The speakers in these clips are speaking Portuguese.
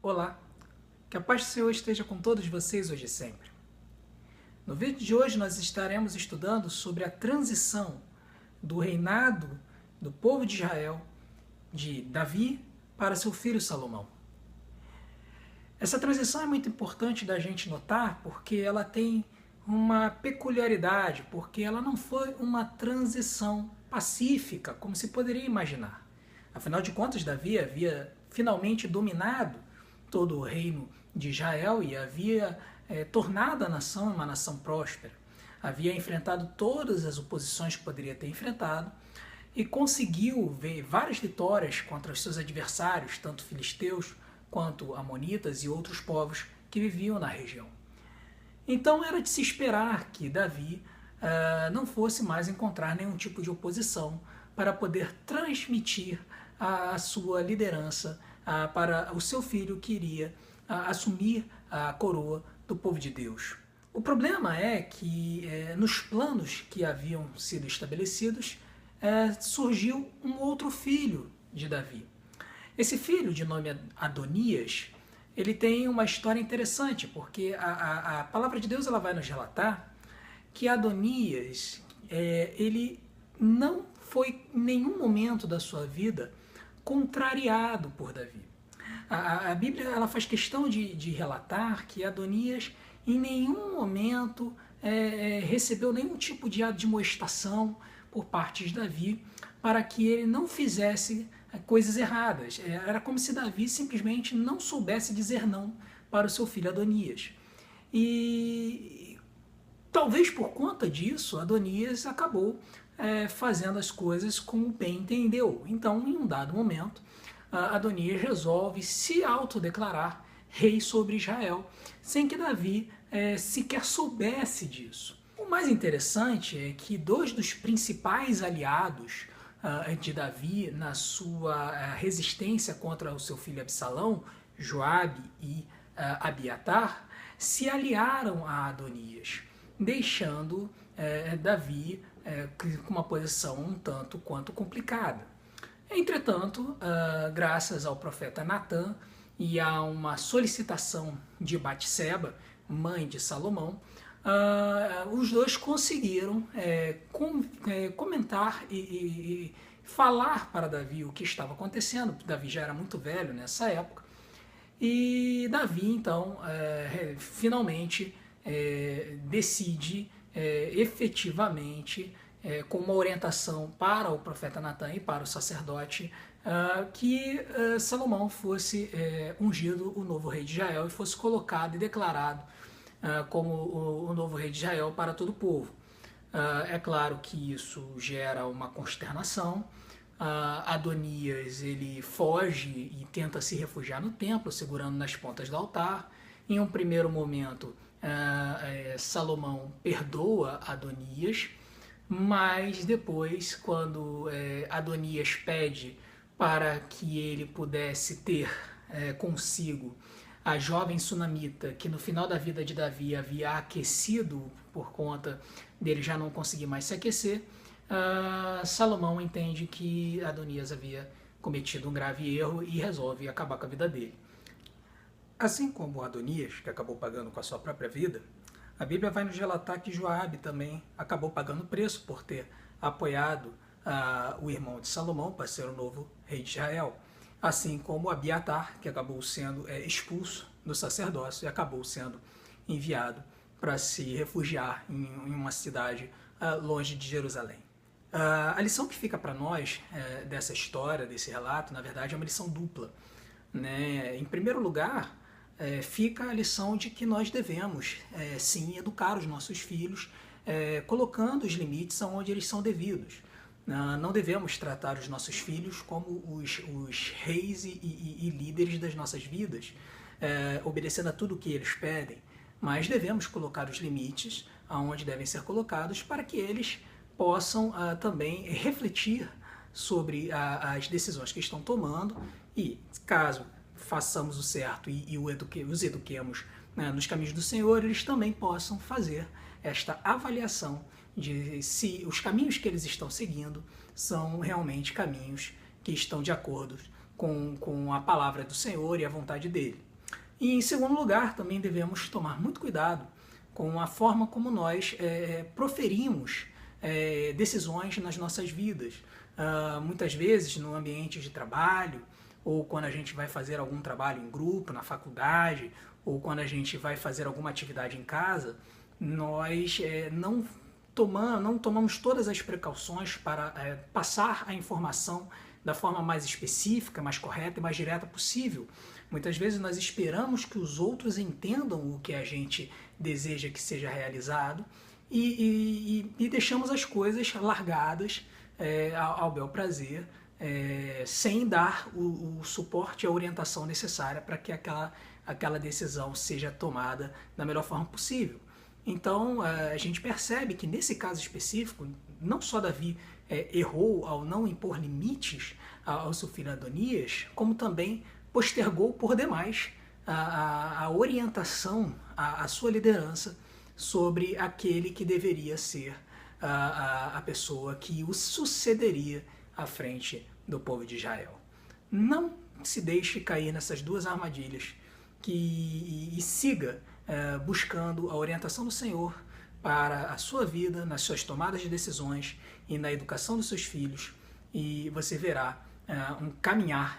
Olá, que a paz do Senhor esteja com todos vocês hoje e sempre. No vídeo de hoje nós estaremos estudando sobre a transição do reinado do povo de Israel, de Davi, para seu filho Salomão. Essa transição é muito importante da gente notar porque ela tem uma peculiaridade, porque ela não foi uma transição pacífica, como se poderia imaginar. Afinal de contas, Davi havia finalmente dominado todo o reino de Israel e havia tornado a nação uma nação próspera. Havia enfrentado todas as oposições que poderia ter enfrentado e conseguiu ver várias vitórias contra os seus adversários, tanto filisteus quanto amonitas e outros povos que viviam na região. Então era de se esperar que Davi não fosse mais encontrar nenhum tipo de oposição para poder transmitir a sua liderança para o seu filho que iria assumir a coroa do povo de Deus. O problema é que nos planos que haviam sido estabelecidos surgiu um outro filho de Davi. Esse filho, de nome Adonias, ele tem uma história interessante, porque a palavra de Deus ela vai nos relatar que Adonias ele não foi em nenhum momento da sua vida contrariado por Davi. A Bíblia ela faz questão de relatar que Adonias em nenhum momento recebeu nenhum tipo de admoestação por parte de Davi para que ele não fizesse coisas erradas. Era como se Davi simplesmente não soubesse dizer não para o seu filho Adonias. E talvez por conta disso, Adonias acabou fazendo as coisas como bem entendeu. Então, em um dado momento, Adonias resolve se autodeclarar rei sobre Israel, sem que Davi sequer soubesse disso. O mais interessante é que dois dos principais aliados de Davi na sua resistência contra o seu filho Absalão, Joabe e Abiatar, se aliaram a Adonias, deixando Davi com uma posição um tanto quanto complicada. Entretanto, graças ao profeta Natã e a uma solicitação de Batseba, mãe de Salomão, os dois conseguiram comentar e falar para Davi o que estava acontecendo. Davi já era muito velho nessa época. E Davi, então, finalmente decide efetivamente, com uma orientação para o profeta Natã e para o sacerdote, que Salomão fosse ungido o novo rei de Israel e fosse colocado e declarado como o novo rei de Israel para todo o povo. É claro que isso gera uma consternação. Adonias ele foge e tenta se refugiar no templo, segurando nas pontas do altar. Em um primeiro momento, Salomão perdoa Adonias, mas depois, quando Adonias pede para que ele pudesse ter consigo a jovem sunamita, que no final da vida de Davi havia aquecido por conta dele já não conseguir mais se aquecer, Salomão entende que Adonias havia cometido um grave erro e resolve acabar com a vida dele. Assim como Adonias, que acabou pagando com a sua própria vida, a Bíblia vai nos relatar que Joabe também acabou pagando o preço por ter apoiado o irmão de Salomão para ser o novo rei de Israel. Assim como Abiatar, que acabou sendo expulso do sacerdócio e acabou sendo enviado para se refugiar em uma cidade longe de Jerusalém. A lição que fica para nós dessa história, desse relato, na verdade é uma lição dupla, né? Em primeiro lugar, fica a lição de que nós devemos, sim, educar os nossos filhos, colocando os limites onde eles são devidos. Não devemos tratar os nossos filhos como os reis e líderes das nossas vidas, obedecendo a tudo o que eles pedem, mas devemos colocar os limites aonde devem ser colocados para que eles possam também refletir sobre as decisões que estão tomando e, caso façamos o certo e os eduquemos nos caminhos do Senhor, eles também possam fazer esta avaliação de se os caminhos que eles estão seguindo são realmente caminhos que estão de acordo com a palavra do Senhor e a vontade dele. E, em segundo lugar, também devemos tomar muito cuidado com a forma como nós proferimos decisões nas nossas vidas. Muitas vezes, no ambiente de trabalho, ou quando a gente vai fazer algum trabalho em grupo, na faculdade, ou quando a gente vai fazer alguma atividade em casa, nós não tomamos todas as precauções para passar a informação da forma mais específica, mais correta e mais direta possível. Muitas vezes nós esperamos que os outros entendam o que a gente deseja que seja realizado e deixamos as coisas largadas ao bel prazer, sem dar o suporte e a orientação necessária para que aquela decisão seja tomada da melhor forma possível. Então a gente percebe que nesse caso específico, não só Davi errou ao não impor limites ao seu filho Adonias, como também postergou por demais a orientação, a sua liderança sobre aquele que deveria ser a pessoa que o sucederia à frente do povo de Israel. Não se deixe cair nessas duas armadilhas e siga buscando a orientação do Senhor para a sua vida, nas suas tomadas de decisões e na educação dos seus filhos, e você verá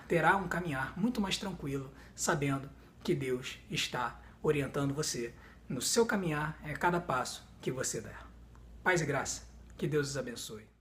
terá um caminhar muito mais tranquilo, sabendo que Deus está orientando você no seu caminhar, cada passo que você der. Paz e graça, que Deus os abençoe.